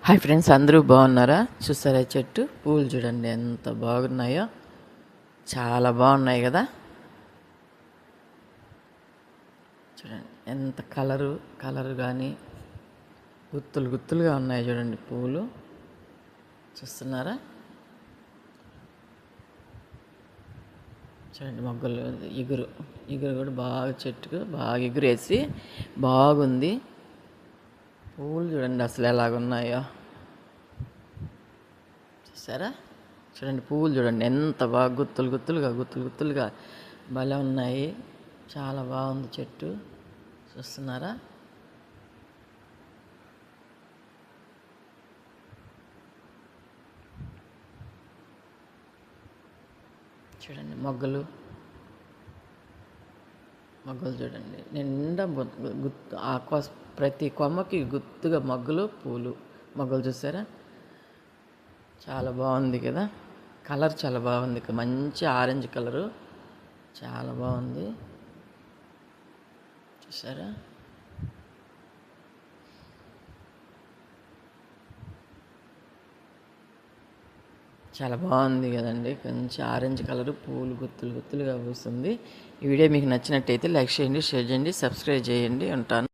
Hi friends, అందరూ బాగున్నారా? చూసారా చెట్టు పూలు చూడండి ఎంత బాగున్నాయో. చాలా బాగున్నాయి కదా. చూడండి ఎంత కలరు కానీ గుత్తులు గుత్తులుగా ఉన్నాయి. చూడండి పూలు చూస్తున్నారా? చూడండి మొగ్గలు ఇగురు కూడా బాగా చెట్టుకు బాగా ఎగురేసి బాగుంది. పూలు చూడండి అసలు ఎలాగున్నాయో చూసారా? చూడండి పువ్వులు చూడండి ఎంత బాగా గుత్తులు గుత్తులుగా భలే ఉన్నాయి. చాలా బాగుంది చెట్టు చూస్తున్నారా? చూడండి మొగ్గలు చూడండి నిండా ప్రతి కొమ్మకి గుత్తుగా పూలు మొగ్గలు చూసారా? చాలా బాగుంది కదా. కలర్ చాలా బాగుంది, మంచి ఆరెంజ్ కలరు చాలా బాగుంది చూసారా? చాలా బాగుంది కదండి. కొంచెం ఆరెంజ్ కలరు పూలు గుత్తులుగా పూస్తుంది. ఈ వీడియో మీకు నచ్చినట్టయితే లైక్ చేయండి, షేర్ చేయండి, సబ్స్క్రైబ్ చేయండి. ఉంటాను.